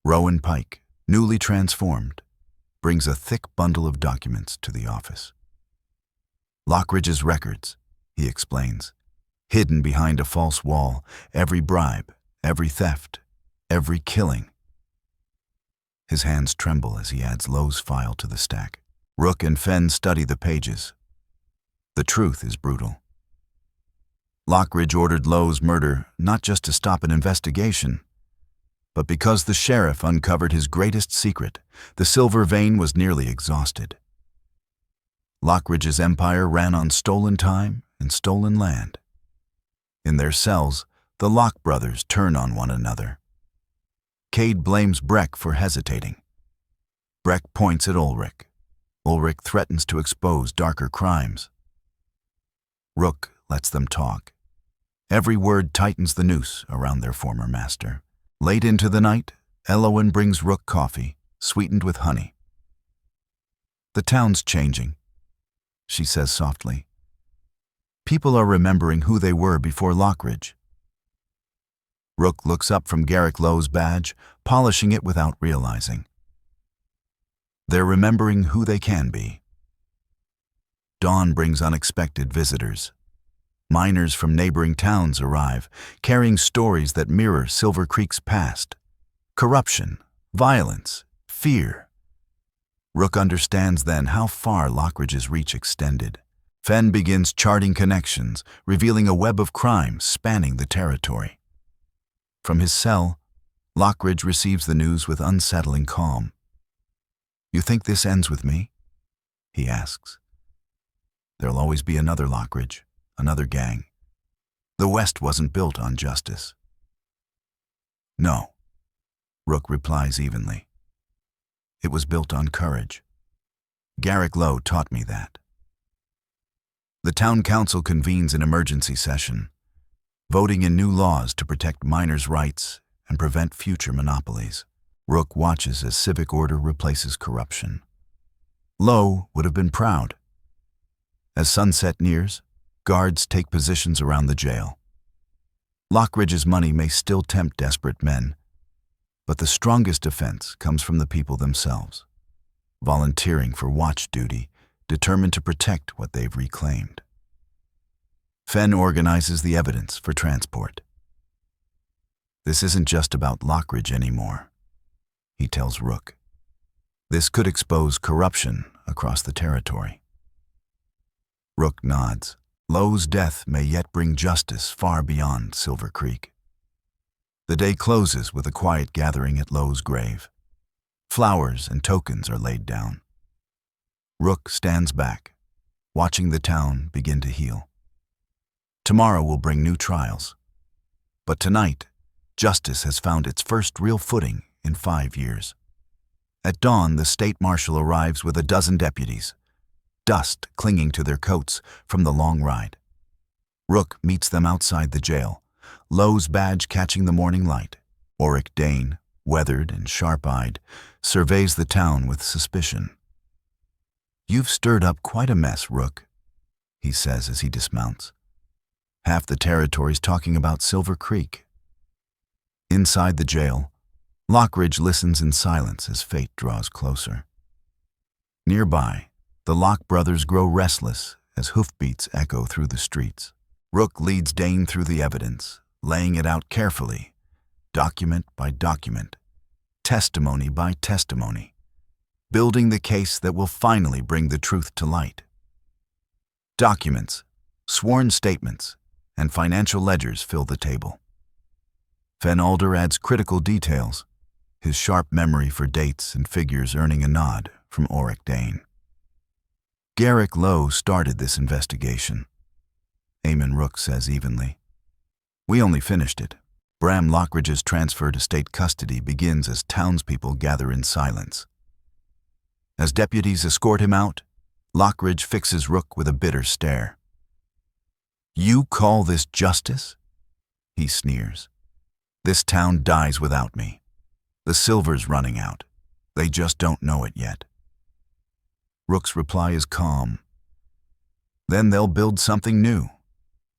Rowan Pike, newly transformed, brings a thick bundle of documents to the office. Lockridge's records, he explains, hidden behind a false wall, every bribe, every theft, every killing. His hands tremble as he adds Lowe's file to the stack. Rook and Fenn study the pages. The truth is brutal. Lockridge ordered Lowe's murder not just to stop an investigation, but because the sheriff uncovered his greatest secret, the silver vein was nearly exhausted. Lockridge's empire ran on stolen time and stolen land. In their cells, the Locke brothers turn on one another. Cade blames Breck for hesitating. Breck points at Ulrich. Ulrich threatens to expose darker crimes. Rook lets them talk. Every word tightens the noose around their former master. Late into the night, Elowen brings Rook coffee, sweetened with honey. The town's changing, she says softly. People are remembering who they were before Lockridge. Rook looks up from Garrick Lowe's badge, polishing it without realizing. They're remembering who they can be. Dawn brings unexpected visitors. Miners from neighboring towns arrive, carrying stories that mirror Silver Creek's past. Corruption, violence, fear. Rook understands then how far Lockridge's reach extended. Fenn begins charting connections, revealing a web of crime spanning the territory. From his cell, Lockridge receives the news with unsettling calm. You think this ends with me? He asks. There'll always be another Lockridge, another gang. The West wasn't built on justice. No, Rook replies evenly. It was built on courage. Garrick Lowe taught me that. The town council convenes an emergency session, voting in new laws to protect miners' rights and prevent future monopolies. Rook watches as civic order replaces corruption. Lowe would have been proud. As sunset nears, guards take positions around the jail. Lockridge's money may still tempt desperate men, but the strongest defense comes from the people themselves, volunteering for watch duty, determined to protect what they've reclaimed. Fenn organizes the evidence for transport. This isn't just about Lockridge anymore, he tells Rook. This could expose corruption across the territory. Rook nods. Lowe's death may yet bring justice far beyond Silver Creek. The day closes with a quiet gathering at Lowe's grave. Flowers and tokens are laid down. Rook stands back, watching the town begin to heal. Tomorrow will bring new trials. But tonight, justice has found its first real footing in 5 years. At dawn, the state marshal arrives with a dozen deputies, dust clinging to their coats from the long ride. Rook meets them outside the jail, Lowe's badge catching the morning light. Auric Dane, weathered and sharp-eyed, surveys the town with suspicion. You've stirred up quite a mess, Rook, he says as he dismounts. Half the territory's talking about Silver Creek. Inside the jail, Lockridge listens in silence as fate draws closer. Nearby, the Locke brothers grow restless as hoofbeats echo through the streets. Rook leads Dane through the evidence, laying it out carefully, document by document, testimony by testimony, building the case that will finally bring the truth to light. Documents, sworn statements, and financial ledgers fill the table. Fenalder adds critical details, his sharp memory for dates and figures earning a nod from Auric Dane. Garrick Lowe started this investigation. Eamon Rook says evenly. We only finished it. Bram Lockridge's transfer to state custody begins as townspeople gather in silence. As deputies escort him out, Lockridge fixes Rook with a bitter stare. You call this justice? He sneers. This town dies without me. The silver's running out. They just don't know it yet. Rook's reply is calm. Then they'll build something new,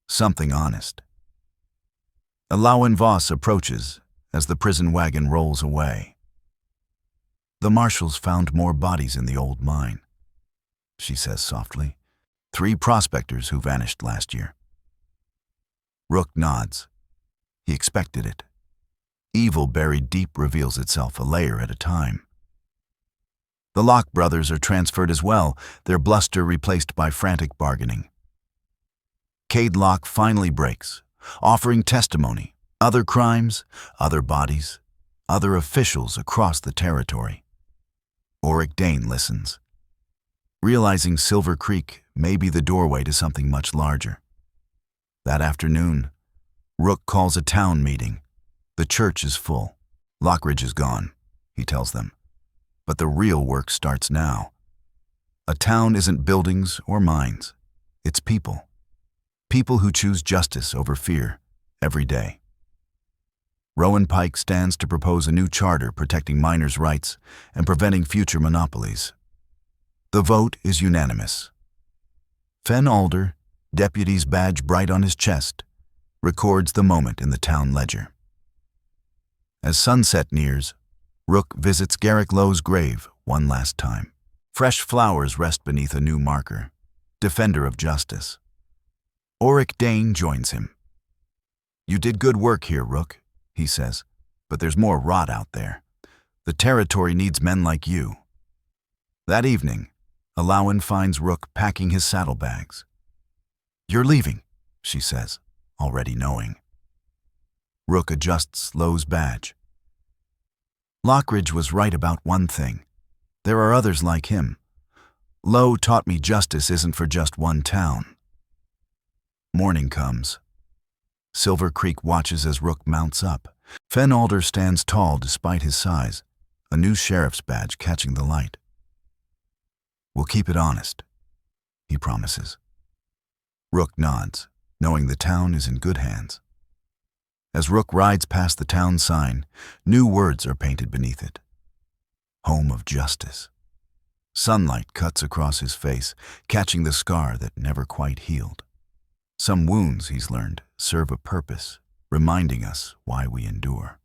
something honest. Alawen Voss approaches as the prison wagon rolls away. The marshals found more bodies in the old mine, she says softly. 3 prospectors who vanished last year. Rook nods. He expected it. Evil buried deep reveals itself a layer at a time. The Locke brothers are transferred as well, their bluster replaced by frantic bargaining. Cade Locke finally breaks, offering testimony, other crimes, other bodies, other officials across the territory. Auric Dane listens, realizing Silver Creek may be the doorway to something much larger. That afternoon, Rook calls a town meeting. The church is full. Lockridge is gone, he tells them. But the real work starts now. A town isn't buildings or mines. It's people. People who choose justice over fear every day. Rowan Pike stands to propose a new charter protecting miners' rights and preventing future monopolies. The vote is unanimous. Fen Alder, deputy's badge bright on his chest, records the moment in the town ledger. As sunset nears, Rook visits Garrick Lowe's grave one last time. Fresh flowers rest beneath a new marker, defender of justice. Auric Dane joins him. You did good work here, Rook, he says, but there's more rot out there. The territory needs men like you. That evening, Alawen finds Rook packing his saddlebags. You're leaving, she says, already knowing. Rook adjusts Lowe's badge. Lockridge was right about one thing. There are others like him. Lowe taught me justice isn't for just one town. Morning comes. Silver Creek watches as Rook mounts up. Fen Alder stands tall despite his size, a new sheriff's badge catching the light. We'll keep it honest, he promises. Rook nods, knowing the town is in good hands. As Rook rides past the town sign, new words are painted beneath it. Home of Justice. Sunlight cuts across his face, catching the scar that never quite healed. Some wounds, he's learned, serve a purpose, reminding us why we endure.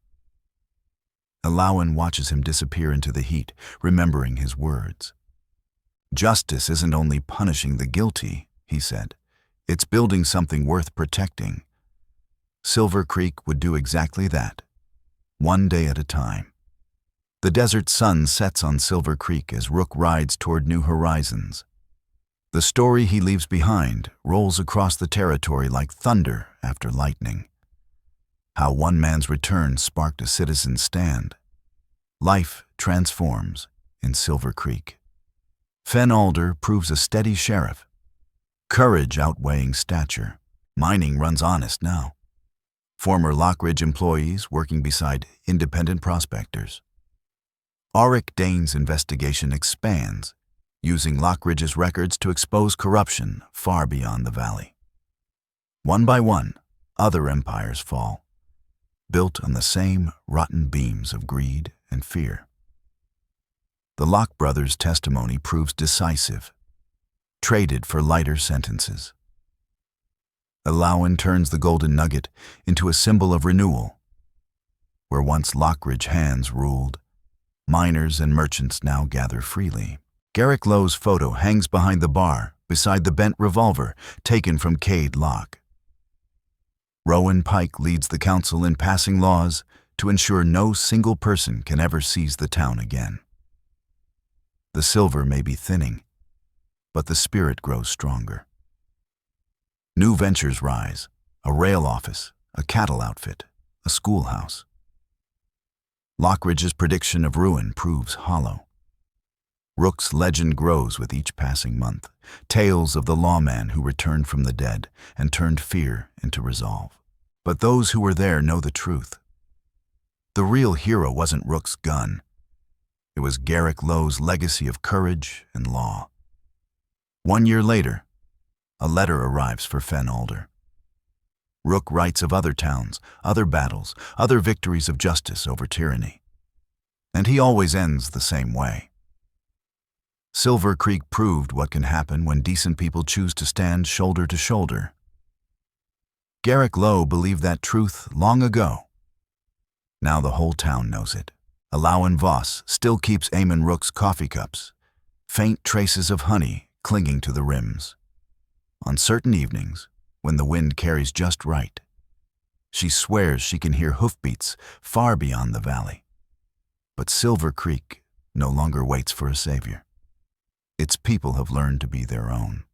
Alawen watches him disappear into the heat, remembering his words. Justice isn't only punishing the guilty, he said. It's building something worth protecting. Silver Creek would do exactly that, one day at a time. The desert sun sets on Silver Creek as Rook rides toward new horizons. The story he leaves behind rolls across the territory like thunder after lightning. How one man's return sparked a citizen's stand. Life transforms in Silver Creek. Fen Alder proves a steady sheriff, courage outweighing stature. Mining runs honest now. Former Lockridge employees working beside independent prospectors. Auric Dane's investigation expands, using Lockridge's records to expose corruption far beyond the valley. One by one, other empires fall, built on the same rotten beams of greed and fear. The Locke brothers' testimony proves decisive, traded for lighter sentences. Alawen turns the golden nugget into a symbol of renewal. Where once Lockridge hands ruled, miners and merchants now gather freely. Garrick Lowe's photo hangs behind the bar, beside the bent revolver taken from Cade Locke. Rowan Pike leads the council in passing laws to ensure no single person can ever seize the town again. The silver may be thinning, but the spirit grows stronger. New ventures rise: a rail office, a cattle outfit, a schoolhouse. Lockridge's prediction of ruin proves hollow. Rook's legend grows with each passing month, tales of the lawman who returned from the dead and turned fear into resolve. But those who were there know the truth. The real hero wasn't Rook's gun. It was Garrick Lowe's legacy of courage and law. 1 year later, a letter arrives for Fen Alder. Rook writes of other towns, other battles, other victories of justice over tyranny. And he always ends the same way. Silver Creek proved what can happen when decent people choose to stand shoulder to shoulder. Garrick Lowe believed that truth long ago. Now the whole town knows it. Alawan Voss still keeps Eamon Rook's coffee cups, faint traces of honey clinging to the rims. On certain evenings, when the wind carries just right, she swears she can hear hoofbeats far beyond the valley. But Silver Creek no longer waits for a savior. Its people have learned to be their own.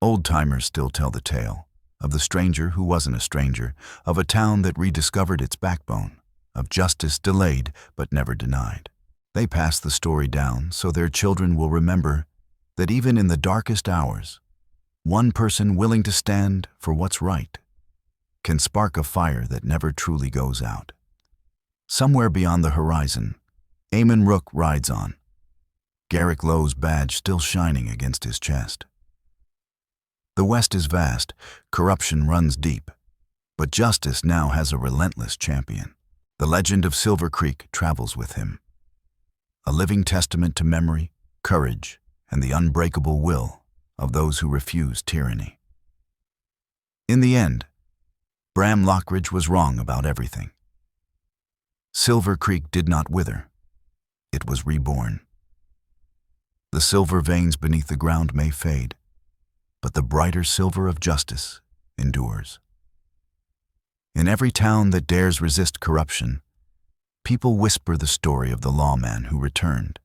Old-timers still tell the tale of the stranger who wasn't a stranger, of a town that rediscovered its backbone, of justice delayed but never denied. They pass the story down so their children will remember that even in the darkest hours, one person willing to stand for what's right can spark a fire that never truly goes out. Somewhere beyond the horizon, Eamon Rook rides on, Garrick Lowe's badge still shining against his chest. The West is vast, corruption runs deep, but justice now has a relentless champion. The legend of Silver Creek travels with him, a living testament to memory, courage, and the unbreakable will of those who refuse tyranny. In the end, Bram Lockridge was wrong about everything. Silver Creek did not wither. It was reborn. The silver veins beneath the ground may fade, but the brighter silver of justice endures. In every town that dares resist corruption, people whisper the story of the lawman who returned,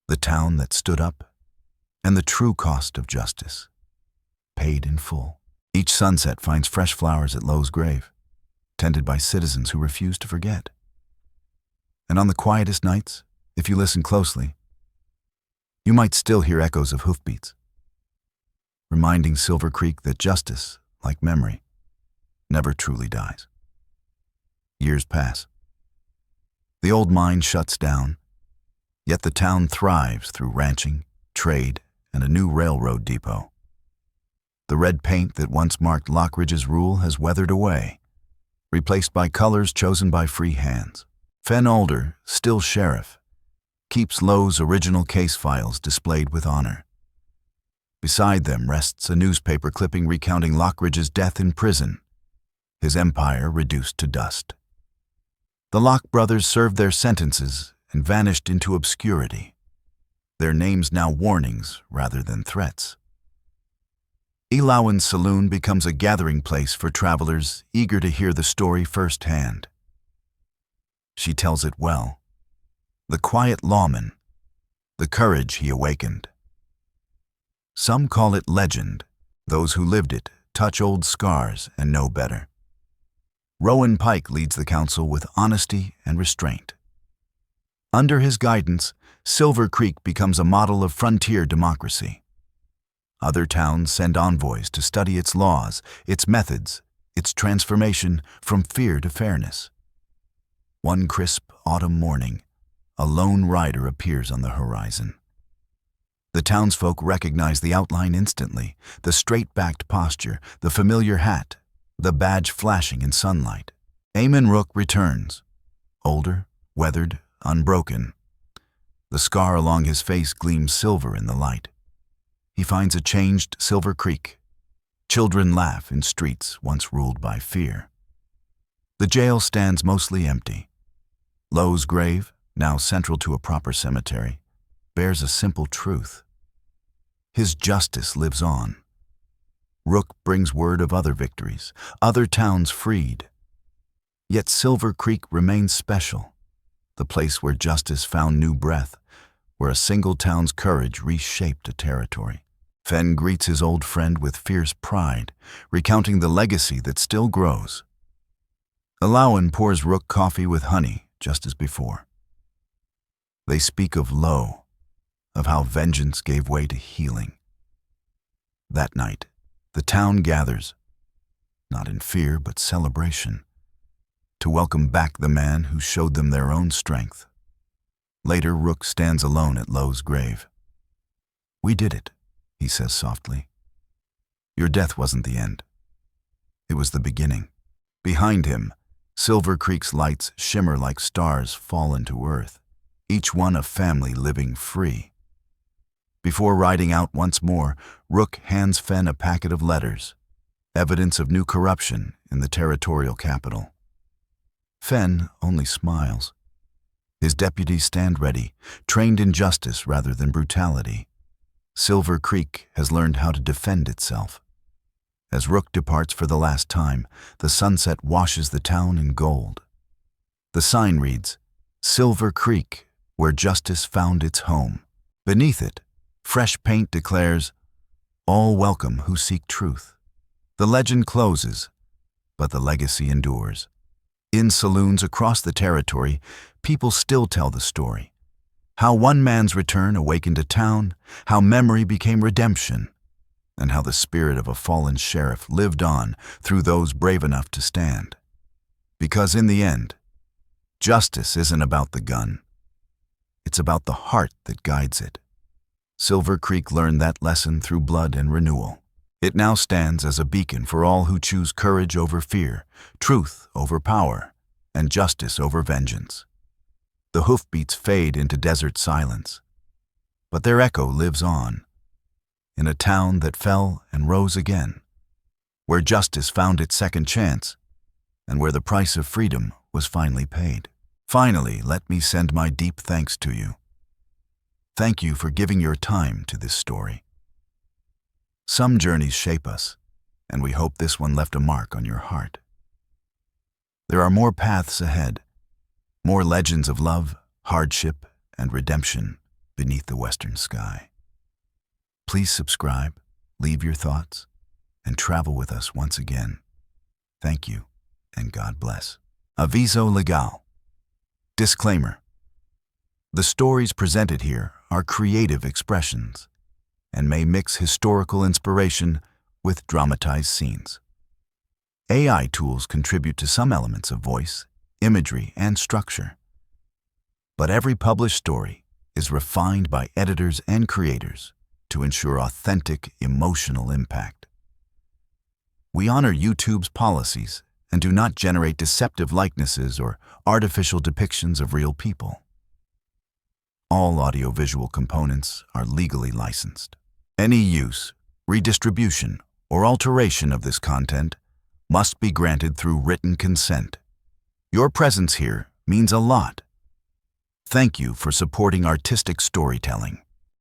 the town that stood up, and the true cost of justice, paid in full. Each sunset finds fresh flowers at Lowe's grave, tended by citizens who refuse to forget. And on the quietest nights, if you listen closely, you might still hear echoes of hoofbeats, reminding Silver Creek that justice, like memory, never truly dies. Years pass. The old mine shuts down, yet the town thrives through ranching, trade, and a new railroad depot. The red paint that once marked Lockridge's rule has weathered away, replaced by colors chosen by free hands. Fen Alder, still sheriff, keeps Lowe's original case files displayed with honor. Beside them rests a newspaper clipping recounting Lockridge's death in prison, his empire reduced to dust. The Locke brothers served their sentences and vanished into obscurity, their names now warnings rather than threats. Alawan's saloon becomes a gathering place for travelers eager to hear the story firsthand. She tells it well. The quiet lawman, the courage he awakened. Some call it legend. Those who lived it touch old scars and know better. Rowan Pike leads the council with honesty and restraint. Under his guidance, Silver Creek becomes a model of frontier democracy. Other towns send envoys to study its laws, its methods, its transformation from fear to fairness. One crisp autumn morning, a lone rider appears on the horizon. The townsfolk recognize the outline instantly, the straight-backed posture, the familiar hat, the badge flashing in sunlight. Eamon Rook returns, older, weathered, unbroken. The scar along his face gleams silver in the light. He finds a changed Silver Creek. Children laugh in streets once ruled by fear. The jail stands mostly empty. Lowe's grave, now central to a proper cemetery, bears a simple truth. his justice lives on. Rook brings word of other victories, other towns freed. Yet Silver Creek remains special, the place where justice found new breath, where a single town's courage reshaped a territory. Fen greets his old friend with fierce pride, recounting the legacy that still grows. Lawman pours Rook coffee with honey, just as before. They speak of Lo, of how vengeance gave way to healing. That night, the town gathers, not in fear but celebration, to welcome back the man who showed them their own strength. Later, Rook stands alone at Lo's grave. "We did it," he says softly. "Your death wasn't the end. It was the beginning." Behind him, Silver Creek's lights shimmer like stars fallen to earth, each one a family living free. Before riding out once more, Rook hands Fen a packet of letters, evidence of new corruption in the territorial capital. Fen only smiles. His deputies stand ready, trained in justice rather than brutality. Silver Creek has learned how to defend itself. As Rook departs for the last time, the sunset washes the town in gold. The sign reads, "Silver Creek, where justice found its home." Beneath it, fresh paint declares, "All welcome who seek truth." The legend closes, but the legacy endures. In saloons across the territory, people still tell the story. How one man's return awakened a town, how memory became redemption, and how the spirit of a fallen sheriff lived on through those brave enough to stand. Because in the end, justice isn't about the gun. It's about the heart that guides it. Silver Creek learned that lesson through blood and renewal. It now stands as a beacon for all who choose courage over fear, truth over power, and justice over vengeance. The hoofbeats fade into desert silence, but their echo lives on, in a town that fell and rose again, where justice found its second chance, and where the price of freedom was finally paid. Finally, let me send my deep thanks to you. Thank you for giving your time to this story. Some journeys shape us, and we hope this one left a mark on your heart. There are more paths ahead, more legends of love, hardship, and redemption beneath the western sky. Please subscribe, leave your thoughts, and travel with us once again. Thank you, and God bless. Aviso legal. Disclaimer. The stories presented here are creative expressions and may mix historical inspiration with dramatized scenes. AI tools contribute to some elements of voice, imagery, and structure. But every published story is refined by editors and creators to ensure authentic emotional impact. We honor YouTube's policies and do not generate deceptive likenesses or artificial depictions of real people. All audiovisual components are legally licensed. Any use, redistribution, or alteration of this content must be granted through written consent. Your presence here means a lot. Thank you for supporting artistic storytelling.